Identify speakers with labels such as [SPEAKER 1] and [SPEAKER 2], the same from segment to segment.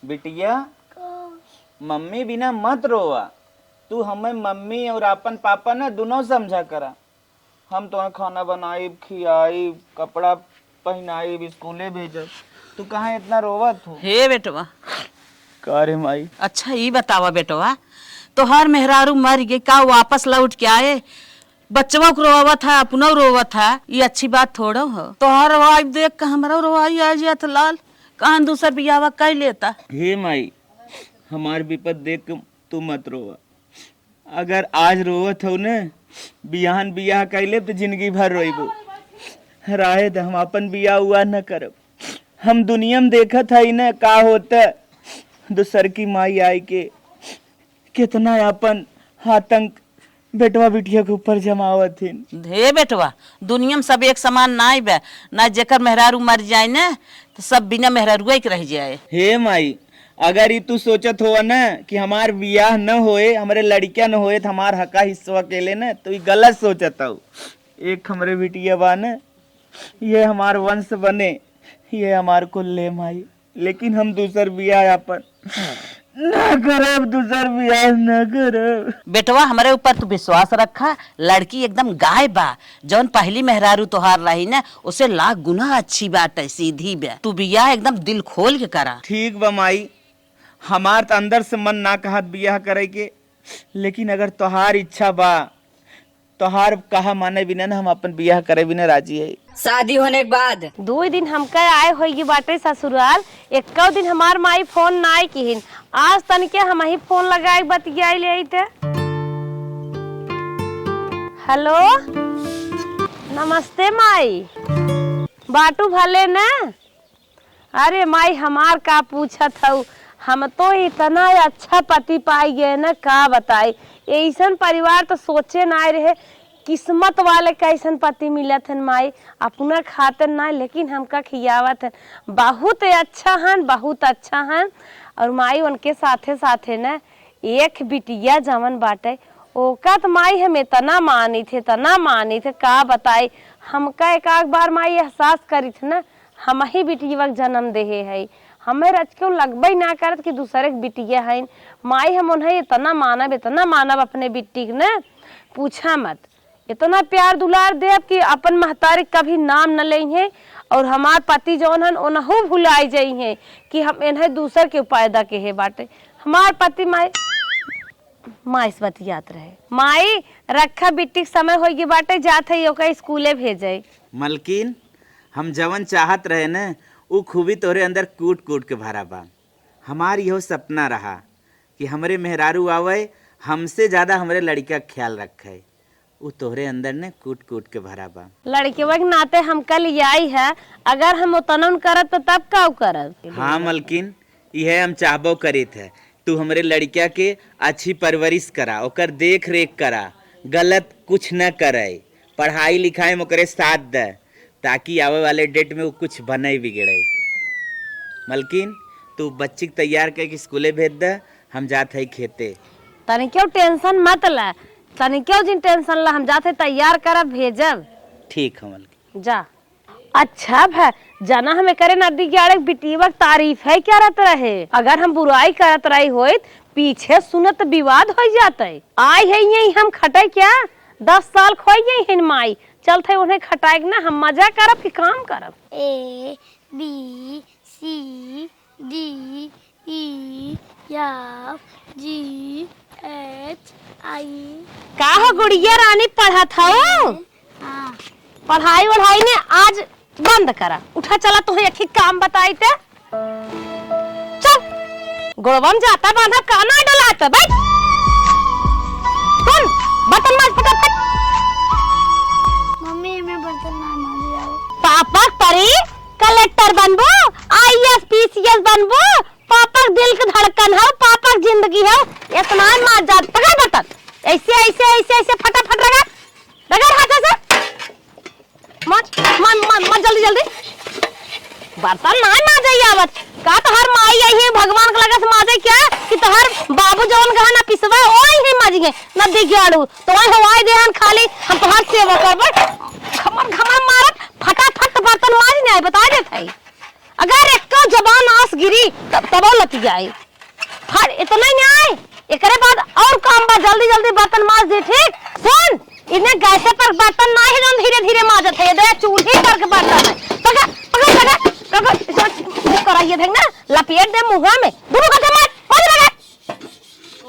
[SPEAKER 1] बिटिया मम्मी बिना मत रोवा। तू हमें मम्मी और अपन पापा ना दोनों समझा करा। हम तो खाना बनाई खियाई कपड़ा पहनाई स्कूले भेजब, तू कहाँ इतना रोवत हो?
[SPEAKER 2] हे बेटवा
[SPEAKER 1] का रे माई?
[SPEAKER 2] अच्छा ये बतावा बेटवा, तोहार मेहरारू मर गए का वापस लौट के आए? बच्चवा को रोवा था अपना रोवा था, ये अच्छी बात थोड़ा हो। तोहार आवाज देख के हमारा रोवाई आ जात लाल, कहाँ दूसर बियावा कर लेता।
[SPEAKER 1] हे माई हमार विपद देख के तू मत रोवा। अगर आज रोवत हो न बियाहन बियाह कैले तो जिंदगी भर रोइबो। राहे तो हम अपन बियाह हुआ न करब। हम दुनिया में देखत है न का होता दूसर की माई आई के कितना अपन आतंक बेटवा बिटिया के ऊपर जमावत है।
[SPEAKER 2] हे बेटवा दुनिया में सब एक समान ना बे, ना जेकर मेहरारू मर जाए न तो सब बिना मेहरारुआ के रह जाए।
[SPEAKER 1] हे माई अगर ये तू सोचत हो न कि हमार बियाह न होए हमारे लड़कियां न होए तो हमार हका हिस्सा अकेले न, तो ये गलत सोचत हो। एक हमारे बिटिया बा न ये हमार वंश बने, ये हमार कुल ले माई, लेकिन हम दूसर बियाह अपन न करब, दूसर बियाह न करब।
[SPEAKER 2] बेटवा हमारे ऊपर तू विश्वास रखा, लड़की एकदम गाय बा, जौन पहली मेहरारू तोहार रही ना उसे लाख गुना अच्छी बात है, सीधी बा। तू बियाह एकदम दिल खोल के करा।
[SPEAKER 1] ठीक बा माई, हमार तो अंदर से मन ना कहत बियाह करे के, लेकिन अगर तोहार इच्छा बा तोहार कहा माने बिना ना हम अपन बियाह करे बिना राजी है।
[SPEAKER 3] शादी होने के बाद
[SPEAKER 4] 2 दिन हमका आए होगी बाटे ससुराल, एक दिन हमार माई फोन ना आई किहिन, आज तनिके हम ही फोन लगाए बतियाई ले थे। हेलो नमस्ते माई, बाटू भले न? अरे माई हमार का पूछत हूँ, हम तो इतना अच्छा पति पाई गए न का बताई। ऐसन परिवार तो सोचे ना रहे, किस्मत वाले कैसन पति मिलत है माई, अपना खाते ना लेकिन हमका खियावत है। बहुत अच्छा हन, बहुत अच्छा हन। और माई उनके साथे साथे न एक बिटिया जमन बाटे ओका तो माई हम इतना मानी थे का बताई। हमका एक बार माई एहसास करी थे न हम ही बिटिया जन्म देहे है, हमें रच के लगबे ना करत कि दूसरे के बिटिया है। माई हम उन्हें इतना मानब अपने बिट्टी के न पूछा मत। इतना प्यार दुलार देव कि अपन महतारी कभी नाम न ले है, और हमार पति जौन हन उनहु भुलाई जाई है कि हम इन्हें दूसर के पैदा के है बाटे। हमार पति माई से बतियात रहे। माई रखा बिट्टी के समय होगी बाटे, जात है ओका स्कूले भेजे।
[SPEAKER 1] मलकिन हम जवन चाहत रहे न वो खूबी तोरे अंदर कूट कूट के भरा बा। हमार यहो सपना रहा कि हमरे मेहरारू आवे हमसे ज्यादा हमरे लड़का ख्याल रखे, वो तोहरे अंदर ने कूट कूट के भरा बा।
[SPEAKER 4] लड़के के नाते हम कल आई है, अगर हम उतनन करत तो तब का करत।
[SPEAKER 1] हाँ मलकिन यह हम चाहबो करीत है, तू हमरे लड़किया के अच्छी परवरिश करा, ओकर देख रेख करा, गलत कुछ न करे, पढ़ाई लिखाई में ओकरे साथ दे, ताकि आवे वाले डेट में वो कुछ बने बिगड़े। मलकिन तू बच्ची तैयार करके स्कूले भेज दे, हम जाते हैं खेते।
[SPEAKER 4] तनी क्यों टेंशन मत ला, तनी क्यों जिन टेंशन ला, हम जाते तैयार करब भेजब।
[SPEAKER 1] ठीक है मलकिन
[SPEAKER 4] जा। अच्छा भै जाना हमें करे नदी ग्यारह बिटीवक तारीफ है क्या रहत रहे, अगर हम बुराई करत रही होइत पीछे सुनत विवाद हो जाते। आई है यही हम खटे क्या 10 साल खोई गई है माई, चलते उन्हें खटाए ना हम मजा करब कि काम करब।
[SPEAKER 5] ABCDEFGHI।
[SPEAKER 4] का हो गुड़िया रानी पढ़त हो? पढ़ाई वढ़ाई ने आज बंद करा, उठा चला तुम्हें एक ही काम बताई थे। चल गोड़वन जाता बांधा काना डलाता भाई। कौन बर्तन मांज फटाफट।
[SPEAKER 5] मम्मी मैं बर्तन ना मांज रहा हूँ।
[SPEAKER 4] पापा परी कलेक्टर बनबो, IAS PCS बनबो, पापा दिल के धड़कन हो, पापा जिंदगी हो, इतना मार जा पकड़ बर्तन ऐसे ऐसे ऐसे ऐसे फटाफट रगड़ हाथ से मार जल्दी जल्दी। बर्तन ना माजे आवत का तोहर माई आई है भगवान के लगे से माजे क्या कि तोहर बाबू जौन कहा ना पिसवे ओई ही माजिगे न दिगाड़ू तो ओई हवाई देहन खाली हम तोहर सेवा करबे। खमर खमर मारत फटाफट बर्तन माज नहीं बता देत है। अगर एक जबान आस गिरी तब लती जाए फट इतना ही नहीं आए एकरे बाद और काम बा जल्दी जल्दी बर्तन माज दे ठीक सुन इन्हें गैसे पर बर्तन ना ही जोन धीरे धीरे माजत है दे चूल्ही पर के बर्तन है पकड़ पकड़ पकड़ पकड़ कराइए देख ना लपेट दे मुंह में दोनों का मार लगे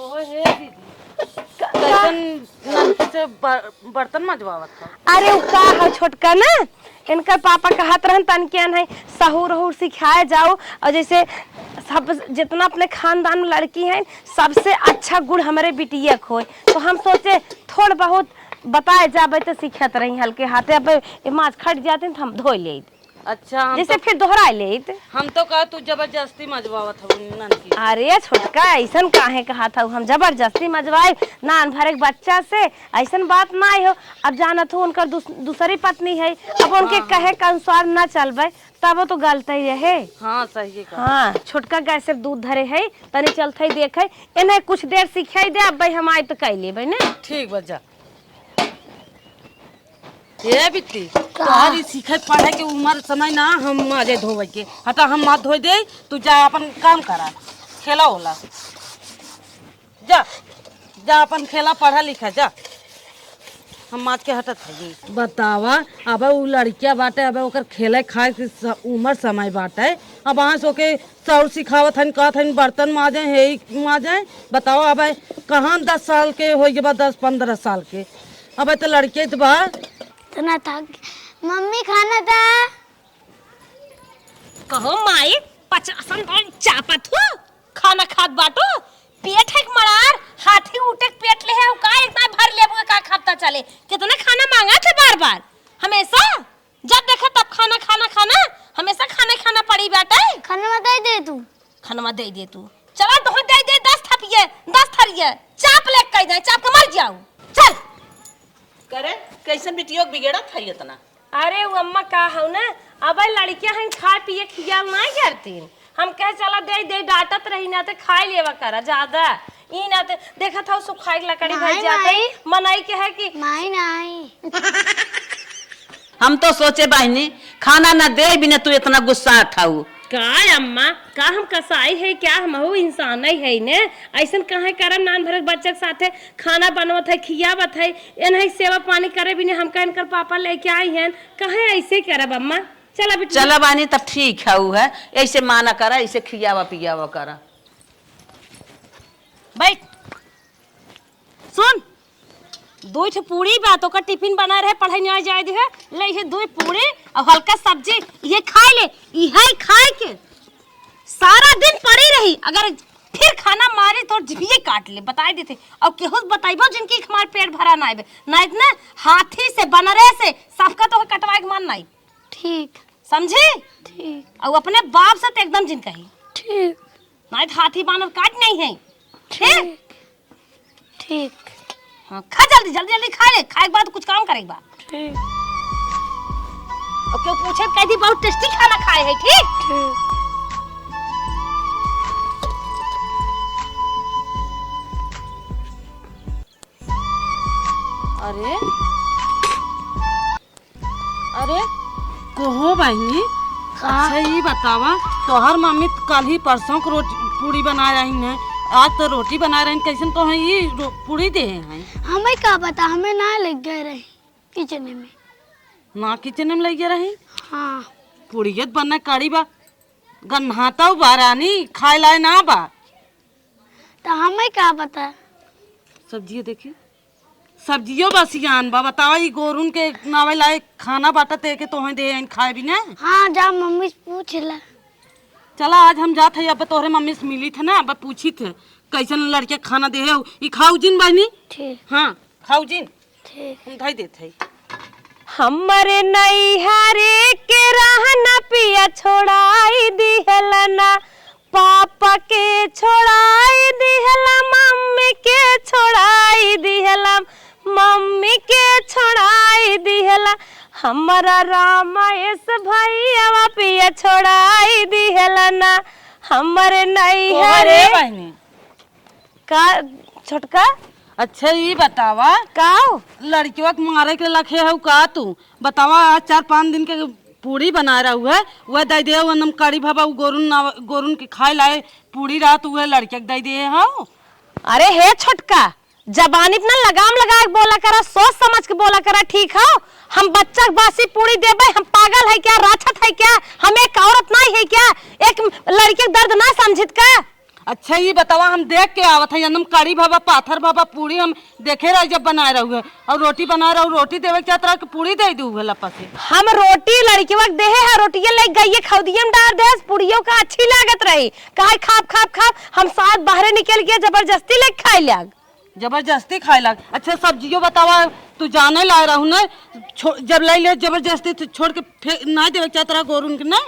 [SPEAKER 2] ओए हे दीदी कैसन नलकी से बर्तन मजवावत था।
[SPEAKER 4] अरे उ का है छोटका ना इनका पापा कहत रहन तन के है सहूर रहूर सिखाए जाओ और जैसे सब जितना अपने खानदान में लड़की हैं सबसे अच्छा गुण हमारे बिटिया खोए तो हम सोचे थोड़ा बहुत बताए जाबे तो सीखत रही हल्के हाथे अब माछ खट जाते तो हम धो ले
[SPEAKER 2] अच्छा
[SPEAKER 4] जैसे फिर दोहरा ले
[SPEAKER 2] हम तो कहा तू जबरदस्ती मजवावत हो नलकी।
[SPEAKER 4] अरे छोटका ऐसन काहे कहा था हम जबरदस्ती मजवाए नान भरे बच्चा से ऐसन बात ना हो अब जानत हो उनका दूसरी पत्नी है अब उनके कहे के अनुसार न चलबे तब तो गलत ही रहे।
[SPEAKER 2] हाँ सही है।
[SPEAKER 4] हाँ छोटका गाय से दूध धरे है तनी चलते देखे इन्हें कुछ देर सिखाई दे अब भाई हम आए तो कह लेबे ना
[SPEAKER 2] ठीक बजा ये बिट्टी तोहरी सीखे पढ़े के उम्र समय ना हम माजे धोवे के हटा हम माथ धोई दे तू जा अपन काम करा खेला होला जा जा अपन खेला पढ़ा लिखा जा हम माथ के हटत है बतावा अब उ लड़किया बाटे अब ओकर खेले खाए के उम्र समय बाटे अब वहाँ सो के सौर सिखावत हन कहत हन बर्तन माजे है माजे बताओ अब कहाँ 10 साल के हो गए 10-15 साल के अब तो लड़के तो बा
[SPEAKER 5] इतना था मम्मी खाना था
[SPEAKER 4] कहो माई 50 चापत हो खाना खात बाटो पेट है मरार हाथी उठे पेट ले है का इतना भर लेबो का खाता चले कितना खाना मांगा थे बार बार हमेशा जब देखा तब खाना खाना खाना हमेशा खाना खाना पड़ी बेटा
[SPEAKER 5] खाना मत दे तू
[SPEAKER 4] खाना दे दे तू चला तो दे दे 10 थपिए 10 थरिए चाप ले कह दे चाप के मर जाऊ चल
[SPEAKER 2] करे कैसन बिटियो बिगड़ा था इतना।
[SPEAKER 4] अरे वो अम्मा का हो ना अब लड़कियां हैं खाए पिए खियाल ना करती हम कह चला दे दे डांटत रही ना तो खाए लेवा करा ज्यादा ई ना तो देखा था सुखाई लकड़ी भर जाते मनाई के है कि
[SPEAKER 5] माई नहीं
[SPEAKER 2] हम तो सोचे बहनी खाना ना दे बिना तू इतना गुस्सा उठाऊ
[SPEAKER 4] का अम्मा का हम कसाई है क्या हम हो इंसान है ने ऐसन कहे करम नान भरक बच्चे के साथे खाना बनवत है खियावत है एनही सेवा पानी करे बिना हम कहन कर पापा लेके आई हैं कहे ऐसे करब अम्मा चला बेटा
[SPEAKER 2] चला बानी तब ठीक है वो है ऐसे माना करा ऐसे खियावा पियावा करा
[SPEAKER 4] बैठ सुन दो ठो पूरी बातों का टिफिन बना रहे पढ़ाई नहीं जाए दे ले ये दो पूरी और हल्का सब्जी ये खाए ले ये खाए के सारा दिन पड़ी रही अगर फिर खाना मारे तो जीभिए काट ले बताए देते और केहू बताइबो जिनकी हमार पेट भरा ना आबे ना इतना हाथी से बनरे से सबका तो कटवाए के मान नहीं
[SPEAKER 5] ठीक
[SPEAKER 4] समझी
[SPEAKER 5] ठीक
[SPEAKER 4] और अपने बाप से तो एकदम जिन कही
[SPEAKER 5] ठीक
[SPEAKER 4] ना हाथी बानर काट नहीं है ठीक
[SPEAKER 5] ठीक
[SPEAKER 4] हाँ खा जल्दी जल्दी जल्दी खा ले खाए के बाद कुछ काम करेगा
[SPEAKER 5] ठीक
[SPEAKER 4] और क्यों पूछे कह दी बहुत टेस्टी खाना खाए है ठीक
[SPEAKER 5] ठीक
[SPEAKER 2] अरे अरे कहो बहनी अच्छा ये बतावा तोहर मम्मी कल ही परसों को रोटी पूरी बना रही है आज तो रोटी बना रही कैसन तो है ये पूरी दे हैं
[SPEAKER 5] हमें क्या पता हमें ना लग गए रहे किचन में
[SPEAKER 2] ना किचन में लगे रही
[SPEAKER 5] हाँ
[SPEAKER 2] पूड़ियत बनना कड़ी बा गन्हाता बारानी खाए लाए ना बा
[SPEAKER 5] तो हमें क्या पता
[SPEAKER 2] सब्जी देखिए सब्जियों बसियान बा बतावा ये गोरुन के नावे लाए खाना बाटा ते के तो दे खाए भी ना
[SPEAKER 5] हाँ जा मम्मी से पूछ ला
[SPEAKER 2] चला आज हम जाते हैं अब तोहरे मम्मी से मिली थे ना अब पूछी थे कैसन लड़के खाना दे है ये खाऊ जिन बहनी
[SPEAKER 5] ठीक
[SPEAKER 2] हाँ खाऊ जिन
[SPEAKER 5] ठीक
[SPEAKER 2] हम धाई देते
[SPEAKER 4] हमरे नैहरे के रहना पिया छोड़ाई दिहलना पापा के छोड़ाई दिहला मम्मी के छोड़ाई दिहला मम्मी के छोड़ाई दिहला हमारा रामायस भैया पिया छोड़ाई दिहलना हमरे नैहरे
[SPEAKER 2] बहनी
[SPEAKER 4] का छोटका
[SPEAKER 2] अच्छा ये बतावा
[SPEAKER 4] का
[SPEAKER 2] लड़कियों के मारे के लखे है का तू बतावा आज 4-5 दिन के पूड़ी बना रहा हुआ वह दे दे नम कड़ी भाबा गोरुन के खाए लाए पूड़ी रात हुए लड़के दे दे हाँ।
[SPEAKER 4] अरे हे छोटका, जबान इतना लगाम लगा के बोला करा, सोच समझ के बोला करा, ठीक है? हम बच्चा बासी पूड़ी देबे, हम पागल है क्या, राक्षस है क्या? हम एक औरत नहीं है क्या? एक लड़की के दर्द ना समझित का?
[SPEAKER 2] अच्छा ये बतावा, हम देख के आवत है नम कड़ी भाबा पाथर भाबा पूड़ी हम देखे रहे जब बना रहे हुए और रोटी बना रहा रोटी देवे क्या तरह की पूड़ी दे दू लपा से।
[SPEAKER 4] हम रोटी लड़की वक्त दे है, रोटियां ले गई खौदियम डाल दे, पुड़ियों का अच्छी लागत रही, काहे खाप खाप खाप हम साथ बाहर निकल गए, जबरदस्ती ले खाई लग,
[SPEAKER 2] जबरदस्ती खाए लग। अच्छा सब्जियों बतावा, तू जाने ला रहा हूँ ना, जब लाई ले जबरदस्ती तो छोड़ के ना देवे क्या तरह गोरुन के ना।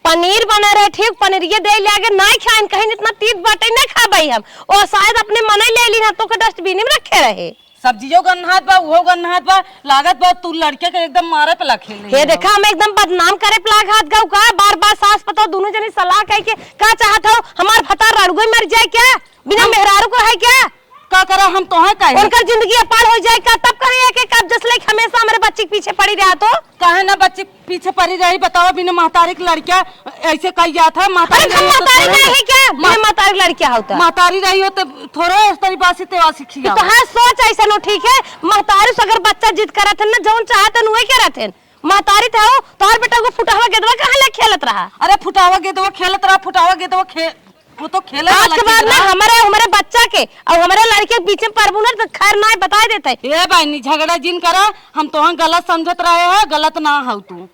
[SPEAKER 4] पनीर बना रहे, ठीक पनीर ये दे ले नहीं खाए, कहीं इतना तीत बाटे नहीं खा भाई हम, और शायद अपने मन ले ली तो के डस्टबिन में रखे रहे।
[SPEAKER 2] सब्जियों गन्हात बा, वो गन्हात बा, लागत बा तू लड़के के एकदम मारे पे लखे ले।
[SPEAKER 4] ये देखा हम एकदम बदनाम करे प्लाग हाथ गाँव का, बार बार सास पता दोनों जने सलाह कह के का चाहत हो, हमार भतार रड़गो मर जाए क्या, बिना मेहरारू को है क्या?
[SPEAKER 2] का करा हम तो है कहे
[SPEAKER 4] उनका जिंदगी अपार हो जाए का, तब करे कि कब जस लाइक हमेशा हमारे बच्चे के पीछे पड़ी रहा तो
[SPEAKER 2] कहे ना बच्चे पीछे पड़ी रही। बताओ बिना महतारी की लड़कियां ऐसे कही जात है।
[SPEAKER 4] महतारी नहीं है क्या? बिना महतारी लड़कियां होता,
[SPEAKER 2] महतारी रही हो तो थोड़े इस तरी बासी तेवासी खिया
[SPEAKER 4] तो है सोच ऐसा नो, ठीक है? महतारी से अगर बच्चा जिद करत है ना, जौन चाहत है वही करत है। महतारी थे हो तोहर बेटा को फुटावा गेदवा कहां ले खेलत रहा?
[SPEAKER 2] अरे फुटावा गेदवा खेलत रहा, फुटावा गेदवा वो तो खेले वाला
[SPEAKER 4] के बाद में हमारे बच्चा के और हमारे लड़के के बीच में परबू ना तो खैर ना बता देते।
[SPEAKER 2] ए बहनी झगड़ा जिन करा, हम तो गलत समझत रहे है, गलत ना हो तू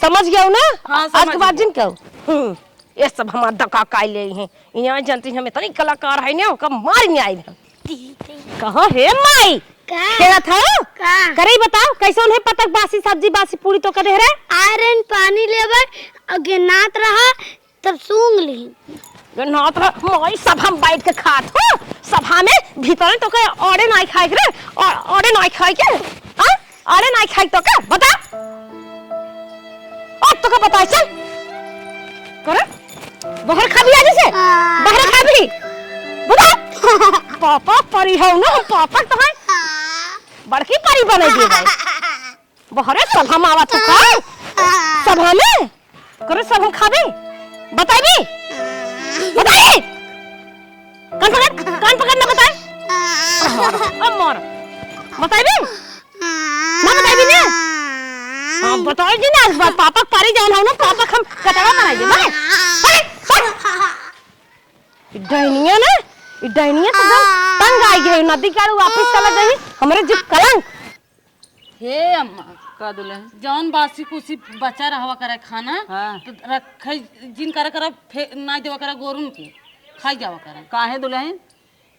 [SPEAKER 4] समझ गया ना?
[SPEAKER 2] हाँ,
[SPEAKER 4] आज के बाद जिन कहो ये सब हमार दका काई ले हैं, यहाँ जानती हम इतनी कलाकार है ना, कब मार नहीं आई कहो हे माई क्या था करे बताओ, कैसे उन्हें पतक बासी सब्जी बासी पूरी तो करे रे?
[SPEAKER 5] आयरन पानी लेवे अगे नात रहा तब सूंघ ली
[SPEAKER 4] नात मोई सब हम बैठ के खात हो सभा में, भीतर तो के औड़े नहीं खाए रे, और औड़े नहीं खाए के, हां औड़े नहीं खाए तो का बता, और तो का बता चल करे बाहर खा भी आज से, बाहर खा भी बता पापा परी हो ना, पापा तो है बड़की परी बने दी भाई, बाहर सभा में आवा तो का सभा में करे सब हम खाबे, बताइए बताइए कान पकड़ ना बताए, अब मोर बताइए ना, बताइए ना, हाँ बताइए ना, पापा पारी जान हो ना, पापा हम कटवा बनाइए भाई डैनिया ना, डैनिया तो तंग आई गई, नदी का वापस चला गई हमारे जो कलंक।
[SPEAKER 2] हे अम्मा का दुले जौन बासी कुसी बचा रहवा करे खाना, हाँ। तो रखे जिन करे करे ना देवा करे गोरुन के खाई जावा करे काहे दुल्हन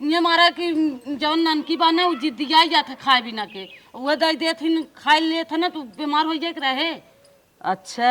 [SPEAKER 2] ये मारा कि जौन ननकी बाने उ जिद्दिया जात खाए बिना के, वो दे देथिन खाई लेत ना तो बीमार हो जाए रहे। अच्छा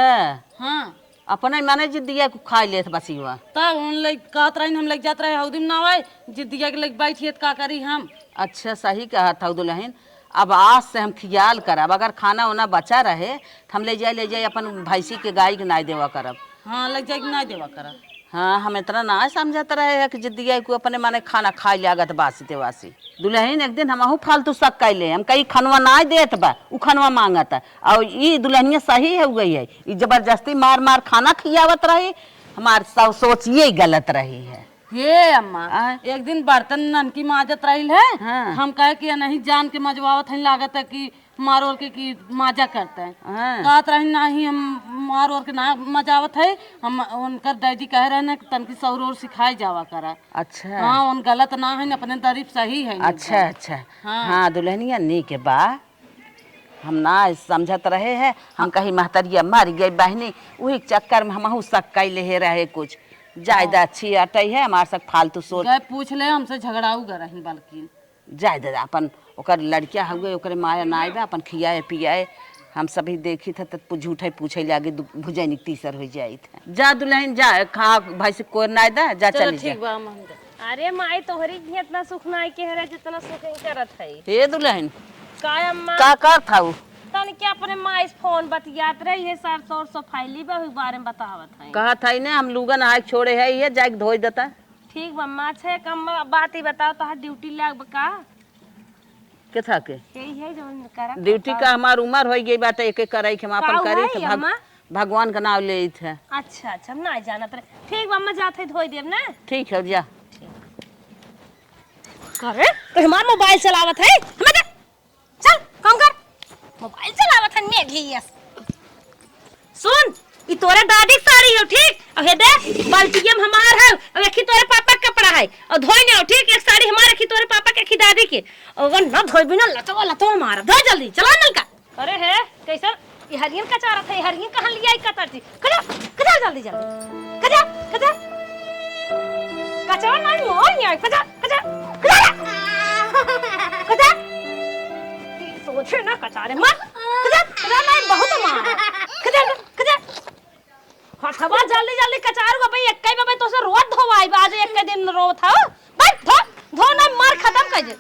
[SPEAKER 2] हाँ अपने माने जिद्दिया को खाई लेत बसीवा तब उन लग कहत रही हम लग जात रहे हौदी में ना आए जिद्दिया के लग बैठियत का करी हम। अच्छा सही कहा था दुल्हन, अब आज से हम ख्याल करब, अगर खाना वाना बचा रहे तो हम ले जाए अपन भैंसी के गाय के ना देवा करब। हाँ लग जाए ना देवा करब। हाँ हम इतना ना समझते रहे है कि जिद्दिया को अपने माने खाना खाई लागत बासी तेवासी। दुल्हन एक दिन हम फालतू शक कैले, हम कहीं खनवा ना देत बा, उ खनवा मांगत है, और ये दुल्हनिया सही है गई है, ये जबरदस्ती मार मार खाना खियावत रही, हमार सोच ये गलत रही है। ये अम्मा एक दिन बर्तन ननकी माजत रही है, हाँ। हम कहे कि नहीं जान के मजवावत है, लागत है कि मार ओर के कि माजा करते हैं, हाँ। कहत रही नहीं हम मार ओर के ना मजावत है, हम उनकर दादी कह रहे हैं कि तनकी सौर ओर सिखाई जावा करा। अच्छा हाँ उन गलत ना है, अपने तरीफ सही है। अच्छा अच्छा हाँ दुल्हनिया नी के बा हम ना समझत रहे हैं, हम कहीं महतरिया मर गई बहनी, वही चक्कर में हम शक कैले रहे कुछ जायदा अच्छी अटई है, हमारे साथ फालतू सोच पूछ ले हमसे झगड़ाऊ रही, बल्कि जायदा अपन ओकर लड़किया हुए ओकरे माया ना आए अपन खियाए पियाए, हम सभी देखी थे तो झूठे पूछे लागे भुजैनी तीसर हो जाई थे। जा दुल्हन जा खा भाई से कोर ना दा जा चली जा।
[SPEAKER 4] अरे माई तोहरी इतना सुख ना के है जितना सुख ही करत है।
[SPEAKER 2] हे दुल्हन
[SPEAKER 4] का अम्मा
[SPEAKER 2] का कर था
[SPEAKER 4] तन के अपने माँ इस फोन बतियात रही है, सर तोर सफाईली बारे में बतावत है।
[SPEAKER 2] कहा था ने हम लुगन आए छोड़े है ये जाके धोई देता।
[SPEAKER 4] ठीक मम्मा छे कम बात ही बताओ, तो ड्यूटी लाग का
[SPEAKER 2] के थाके
[SPEAKER 4] यही है जो करा
[SPEAKER 2] ड्यूटी का हमार उम्र हो गई बाटे एक एक करे के हम अपन
[SPEAKER 4] का
[SPEAKER 2] करे
[SPEAKER 4] हुआ
[SPEAKER 2] थे
[SPEAKER 4] है, अम्मा?
[SPEAKER 2] भगवान का नाम ले थे।
[SPEAKER 4] अच्छा अच्छा हम ना जानत रहे। ठीक अम्मा जाते धोई देब ना।
[SPEAKER 2] ठीक है जा।
[SPEAKER 4] करे तो हमार मोबाइल चलावत है हमें दे। चल काम कर मोबाइल चलावत है नेघियस। सुन ई तोरे दादी की साड़ी हो ठीक अब हे दे बाल्टीए में हमार है अब एक तोरे पापा का कपड़ा है और धोई ने हो ठीक एक साड़ी हमार रखी तोरे पापा के की दादी के अगर ना धोई बिना लतो मार धो जल्दी चला नल का। अरे है कैसा ये हरियन का चारा था हरियन कहां लिया ई कतर थी कजा कजा जल्दी जल्दी कजा कजा कचा नहीं मोर नहीं कजा कजा कजा सोचे ना कचारे मत कजा कजा नहीं बहुत मार कजा कजा हथवा जल्दी जल्दी कचारू का भाई एक बाबे तो से रोज धोवाई आज एक दिन रो था भाई धो धो ना मार खत्म कर दे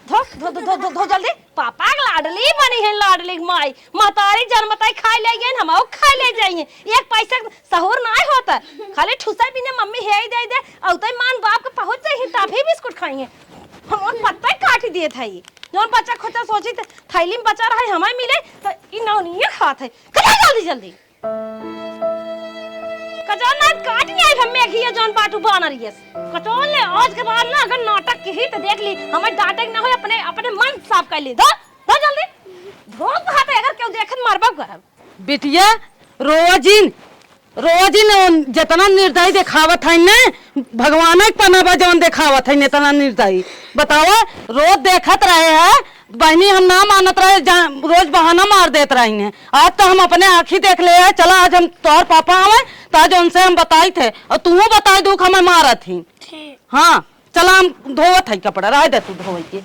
[SPEAKER 4] धो धो धो धो धो जल्दी पापा के लाडली बनी है लाडली माई महतारी जन्मताई खा ले गए हम और खा ले जाइए एक पैसा सहूर नहीं होता खाली ठुसा भी ने मम्मी हे दे दे और तई मान बाप के पहुंच जाई तभी बिस्कुट खाएंगे हम पत्ता काट दिए थे जोन बच्चा खोता सोची थैली में बचा रहा है हमें मिले तो ई नौनिया खात है कजा जल्दी जल्दी कचौन ना काट नहीं आई हमें घिया जोन बाटू बना रही है कचौन ले आज के बाद ना अगर नाटक की ही तो देख ली हमें डांटे ना हो अपने अपने मन साफ कर ली धो धो जल्दी धो भाते अगर क्यों देखत मारबा करब
[SPEAKER 2] बिटिया रोजिन जितना निर्दयी दिखावत है ने भगवान के पनाबा जौन दिखावत है इतना निर्दयी बताओ रोज देखत रहे हैं बहनी हम ना मानत रहे रोज बहाना मार देत रही हैं आज तो हम अपने आँखी देख ले है चला आज हम तोहर पापा आवे ताज उनसे हम बताई थे और तू बताई दुख हमें मारत थी। हाँ चला हम धोवत है कपड़ा रह दे तू धोवे के।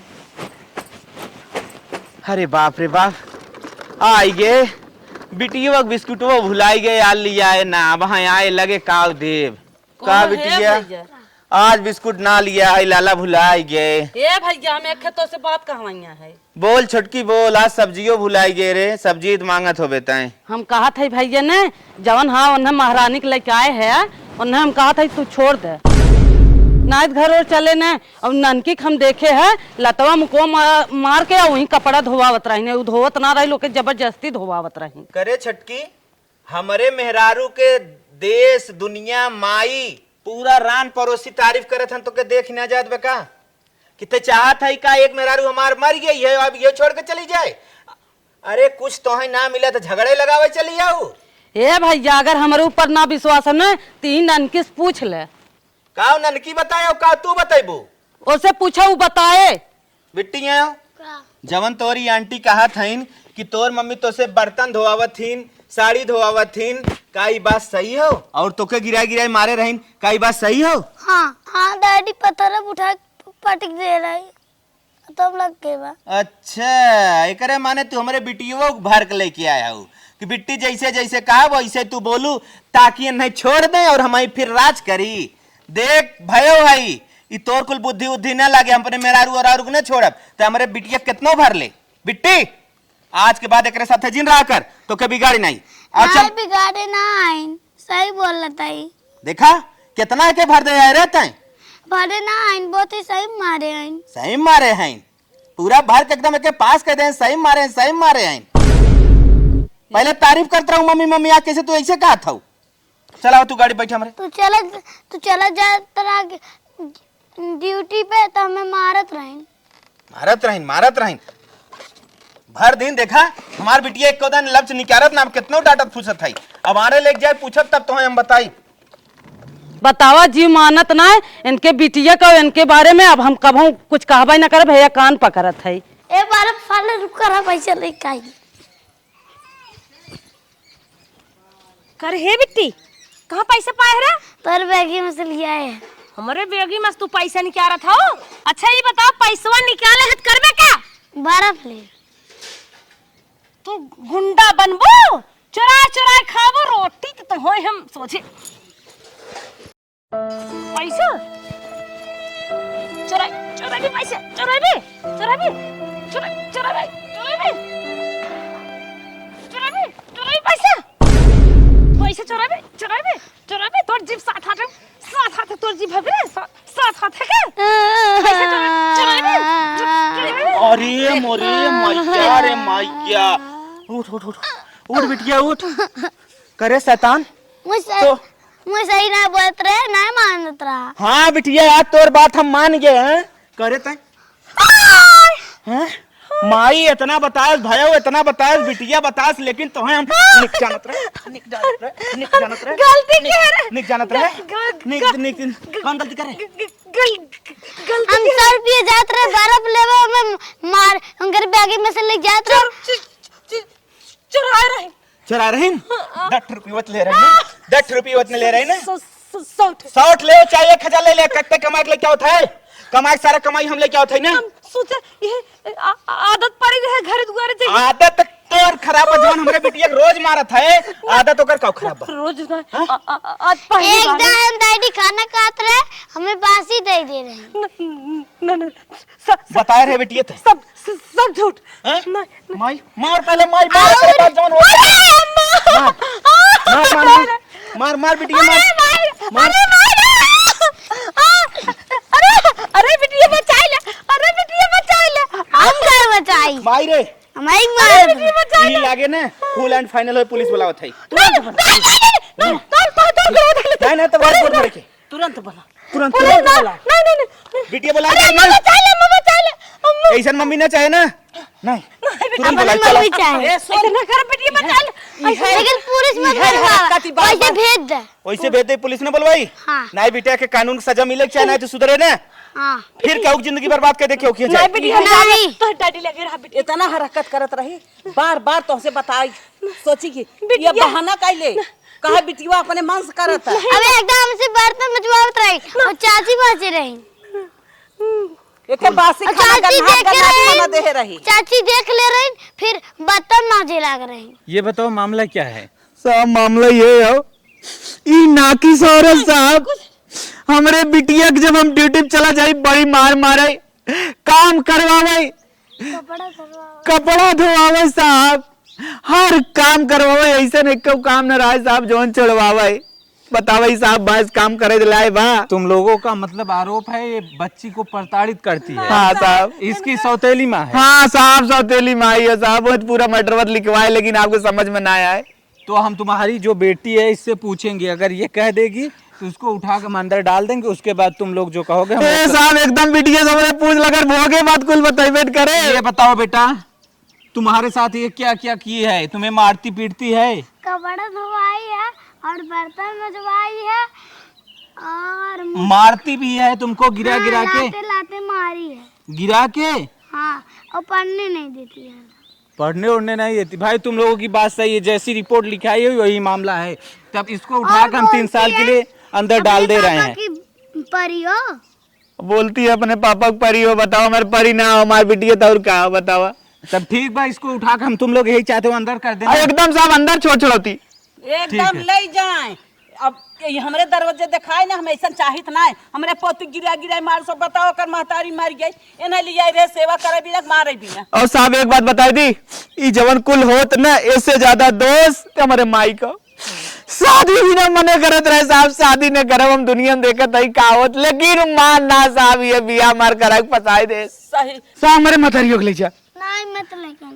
[SPEAKER 1] अरे बाप रे बाप आई गे बिटिया बिस्कुटवा भुलाई गए आ लिया है ना वहाँ आए लगे काव देव का बिटिया आज बिस्कुट ना लिया है लाला भुलाई गए।
[SPEAKER 2] ए भैया हम एक खेतों से बात कहवाइया है
[SPEAKER 1] बोल छोटकी बोल आज सब्जियों भुलाई गए रे सब्जी मांगत हो बेताए
[SPEAKER 2] हम कहा था भैया ने जवन हाँ उन्हें महारानी के लेके आए है उन्हें हम कहा था तू छोड़ दे नाइत घर और चले न और ननकी हम देखे है लतवा मुको मार के वही कपड़ा धोवावत रही धोवत ना रही लोग जबरदस्ती धोवावत रही।
[SPEAKER 1] करे छटकी हमारे मेहरारू के देश दुनिया माई पूरा रान पड़ोसी तारीफ करे थे तो के देख ना जात बेका कितने चाहत है का एक मेहरारू हमार मर गई है अब ये छोड़ के चली जाए। अरे कुछ तो है ना मिला तो झगड़े लगावे चली जाओ।
[SPEAKER 2] ए भैया अगर हमारे ऊपर ना विश्वास है न तीन ननकी से पूछ ले
[SPEAKER 1] का ननकी बताए का तू बताइबू
[SPEAKER 2] उससे पूछा वो बताए
[SPEAKER 1] बिट्टिया जवन तोरी आंटी कहा थीन कि तोर मम्मी तो से बर्तन धोआवत थीन साड़ी धोआवत थीन का ई बात सही हो और तोके गिराई गिराई मारे रहीन का ई बात सही हो।
[SPEAKER 5] हाँ हाँ डैडी पत्थर उठा पटक दे रही तब लग के बा।
[SPEAKER 1] अच्छा एकरे माने तू हमारे बिटियों को भर के लेके आया हो कि बिट्टी जैसे जैसे कहा वैसे तू बोलू ताकि नहीं छोड़ दे और हमारी फिर राज करी। देख भयो भाई ई तोर कुल बुद्धि उद्धि न लागे हम अपने मेहरारू और न छोड़ब तो हमारे बिटिया कितनो भर ले बिट्टी आज के बाद एक साथ जिन रहा कर तो कभी बिगाड़ी नहीं।
[SPEAKER 5] नहीं बिगाड़े ना आइन सही बोल रहा है
[SPEAKER 1] देखा कितना के भर दे रहते हैं
[SPEAKER 5] भरे ना आइन बहुत ही सही
[SPEAKER 1] मारे हैं पूरा भर के एकदम एक पास कर दे सही मारे हैं पहले तारीफ करता हूँ मम्मी मम्मी आज कैसे तू ऐसे कहा था चला तू गाड़ी बैठा हमारे
[SPEAKER 5] तू चला जा तेरा ड्यूटी पे तो हमें मारत रहीन भर दिन देखा हमार बिटिया एक दिन लफ्ज निकारत ना कितनो डांटत फूसत है अब आने लेके जाए पूछत तब तो हम बताई
[SPEAKER 2] बतावा जी मानत ना इनके बिटिया का इनके बारे में अब हम कभी कुछ कहबा न करे भैया कान पकड़त है
[SPEAKER 5] एक बार फाले रुक कर पैसा लेके आई
[SPEAKER 4] कर हे बिट्टी कहाँ पैसा पाए रे
[SPEAKER 5] तोर बैगी में से लिया है
[SPEAKER 4] हमारे बेगी में तू पैसा निकाला था। अच्छा ये बताओ पैसा निकाले हत करबे का
[SPEAKER 5] 12 प्लेट
[SPEAKER 4] तू गुंडा बनबो चुरा खाबो रोटी तो होय हम सोचे पैसा चुरा भी पैसा चुरा पैसा तोर जीप साथ हाथ तोर जीप है साथ हाथ है
[SPEAKER 1] अरे मोरे मैया रे मैया, उठ उठ उठ उठ बिटिया उठ। करे शैतान
[SPEAKER 3] मुझे सही ना बोलत रहे ना मानत रहा।
[SPEAKER 1] हाँ बिटिया आज तोर बात हम मान गए हैं। करे तय हैं माई इतना बतास भयो इतना बतास बिटिया बतास, लेकिन तुम्हें हम निक जानत रहे
[SPEAKER 3] गलती कर
[SPEAKER 1] निक जानत रहे निक कौन गलती करे?
[SPEAKER 3] हम 100 रुपये जात रहे बर्फ लेवे में मार उनकर बैग में से ले जात रहे
[SPEAKER 1] चरा रहे 10 रुपये ले रहे हैं 10 रुपये ले रहे हैं ना 60 ले चाहे 1000 ले ले कट्टे कमाई ले क्या होता है? कमाई सारा कमाई हम ले क्या होता है ना?
[SPEAKER 4] सोचा ये आदत पड़ी है घर दुआरे से।
[SPEAKER 1] आदत तोर खराब है जवन हमरे बिटिया रोज मारत है, आदत ओकर का खराब है?
[SPEAKER 4] रोज ना आज पहली
[SPEAKER 3] एक
[SPEAKER 4] बार
[SPEAKER 3] दिन हम डैडी खाना खात रहे हमें बासी दे दे रहे।
[SPEAKER 4] न
[SPEAKER 1] बताए रहे बिटिया थे
[SPEAKER 4] सब झूठ।
[SPEAKER 1] हैं? माई मार पहले माई मार तेरे पास जवन हो मार मार बिटिया मार
[SPEAKER 4] अरे बिटिया बचा ले, अरे बिटिया बचा ले।
[SPEAKER 3] हम घर बचाई
[SPEAKER 1] माई रे
[SPEAKER 3] हमारी मार
[SPEAKER 1] ई लागे ना फुल एंड फाइनल हो पुलिस बुलावत है। नहीं तो बात बोल के
[SPEAKER 2] तुरंत बोला।
[SPEAKER 1] तुरंत
[SPEAKER 4] नहीं
[SPEAKER 1] बिटिया बुला के ना ऐसा मम्मी ना चाहे ना नहीं तुरंत बुला चलो
[SPEAKER 3] मम्मी चाहे
[SPEAKER 4] इतना कर बिटिया बचा ले।
[SPEAKER 3] लेकिन पुलिस मत बुलवा पैसे भेज दे।
[SPEAKER 1] वैसे भेज दे पुलिस ने बुलवाई
[SPEAKER 3] हाँ।
[SPEAKER 1] नहीं बिटिया के कानून की सजा मिले चाहे नहीं तो सुधरे ना
[SPEAKER 3] हाँ
[SPEAKER 1] फिर क्या जिंदगी बर्बाद कर दे क्यों किया जाए?
[SPEAKER 4] बिटिया
[SPEAKER 3] नहीं।
[SPEAKER 4] तो डैडी लगे रहा बिटिया।
[SPEAKER 2] इतना हरकत करत रही बार बार तुमसे बताई सोची कि ये बहाना कैले कहा बिटिया अपने मन से करत है।
[SPEAKER 3] अबे एकदम हमसे बर्तन मचवावत रही और चाची बचे रही।
[SPEAKER 2] एक बासी खाना खाना दे रही
[SPEAKER 3] चाची देख ले रही फिर बर्तन मांजे लग रही।
[SPEAKER 6] ये बताओ मामला क्या है?
[SPEAKER 1] साहब मामला ये है ई नाकी औरत साहब हमरे बिटिया के जब हम ड्यूटी पे चला जाई बड़ी मार मारे काम करवावे कपड़ा धोवावे साहब हर काम करवावे ऐसे नहीं को काम न रहा साहब जोन चढ़वावे बतावे साहब बस काम करे दिलाए बा।
[SPEAKER 6] तुम लोगों का मतलब आरोप है ये बच्ची को प्रताड़ित करती है।
[SPEAKER 1] हाँ साहब
[SPEAKER 6] इसकी सौतेली माँ है।
[SPEAKER 1] हाँ साहब सौतेली माई है साहब बहुत पूरा मैटर लिखवाए लेकिन आपको समझ में ना आए
[SPEAKER 6] तो हम तुम्हारी जो बेटी है इससे पूछेंगे, अगर ये कह देगी तो उसको उठा कर अंदर डाल देंगे, उसके बाद तुम लोग जो कहोगे हम
[SPEAKER 1] ए साहब एकदम बिटिया सबने पूछ लगर भोगे बात कुल बताइए करे।
[SPEAKER 6] ये बताओ बेटा तुम्हारे साथ ये क्या क्या की है? तुम्हें मारती पीटती है?
[SPEAKER 3] कपड़ा धोवाई है और बर्तन मचवाई है और
[SPEAKER 6] मारती भी है तुमको गिरा गिरा के?
[SPEAKER 3] लाते लाते मारी है।
[SPEAKER 6] गिरा के?
[SPEAKER 3] हाँ और पढ़ने नहीं देती है।
[SPEAKER 6] पढ़ने उड़ने नहीं देती। भाई तुम लोगों की बात सही है, जैसी रिपोर्ट लिखाई है वही मामला है। तब इसको उठा कर हम 3 साल के लिए अंदर डाल दे रहे हैं।
[SPEAKER 3] परी हो
[SPEAKER 1] बोलती है अपने पापा को परी हो बताओ हमारे परी ना हो हमारी बिटिया तो और कहा बतावा।
[SPEAKER 6] तब ठीक बा इसको उठा कर हम तुम लोग यही चाहते हो अंदर कर देना।
[SPEAKER 1] एकदम साहब अंदर छोड़ छोड़ती
[SPEAKER 2] एकदम ले जाए। अब ये हमरे दरवाजे दिखाए ना हम ऐसा चाहित ना है हमरे पोती गिरा गिरा मार सब बताओ कर महतारी मार गई एना लिया रे सेवा करे भी ना मारे भी ना।
[SPEAKER 1] और साहब एक बात बताई दी ई जवन कुल होत ना इससे ज्यादा दोस्त हमारे माई को शादी भी ना मने करत रहे साहब शादी ने करब हम दुनिया में देखत है का होत लेकिन मान ना साहब ये बिया मार कर फसाई दे
[SPEAKER 2] सही
[SPEAKER 1] साहब हमारे मथरियो के ले जा
[SPEAKER 3] नहीं मत लेकर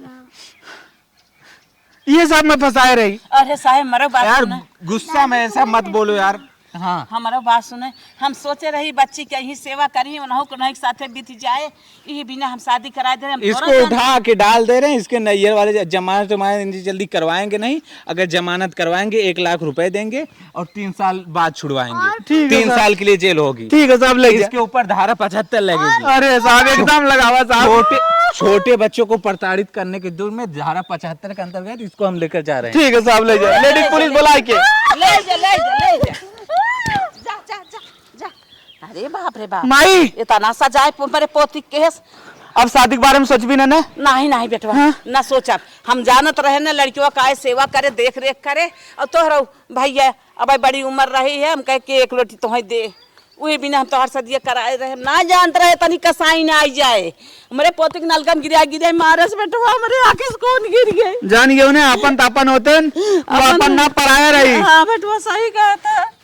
[SPEAKER 1] ये सब में फंसाए रही।
[SPEAKER 2] अरे साहब हमारा बात
[SPEAKER 6] यार
[SPEAKER 2] सुने
[SPEAKER 6] गुस्सा में ऐसा मत बोलो यार। हाँ
[SPEAKER 2] हमारा बात सुने हम सोचे रही बच्ची के यही सेवा करी उन्हों को नहीं साथे बीत जाए ये बिना हम शादी करा दे रहे हम
[SPEAKER 6] इसको उठा के डाल दे रहे हैं। इसके नैयर वाले जमानत जल्दी करवाएंगे नहीं, अगर जमानत करवाएंगे 1 लाख रुपए देंगे और 3 साल बाद छुड़वाएंगे। 3 साल के लिए जेल होगी।
[SPEAKER 1] ठीक है साहब ले
[SPEAKER 6] इसके ऊपर धारा 75 लगेगी।
[SPEAKER 1] अरे साहब एकदम लगावा साहब
[SPEAKER 6] छोटे बच्चों को प्रताड़ित करने के दूर में धारा 75 के अंतर्गत इसको हम लेकर जा रहे हैं।
[SPEAKER 1] ठीक है साहब ले जाओ लेडीज पुलिस बुलाए के
[SPEAKER 2] ले जा ले जा ले जा जा जा जा जा। अरे बाप रे बाप
[SPEAKER 1] माई
[SPEAKER 2] इतना सजाए मेरे पोती केस।
[SPEAKER 1] अब शादी के बारे में सोच भी ना
[SPEAKER 2] नहीं नहीं बेटवा ना सोचा हम जानत रहे ना लड़कियों का सेवा करे देख रेख करे और तोहरा भैया अब बड़ी उम्र रही है हम कह के 1 रोटी तुम्हें दे वही बिना हम तोहर सदिया कराए रहे ना जानते रहे तनी कसाई ना आई जाए हमारे पोते के नलकम गिरा गिरा मारे से बेटवा हमारे आंखें से कौन गिर गए
[SPEAKER 1] जान गए उन्हें अपन तापन होते अपन ना पराया रही।
[SPEAKER 2] हाँ बेटवा सही कहता।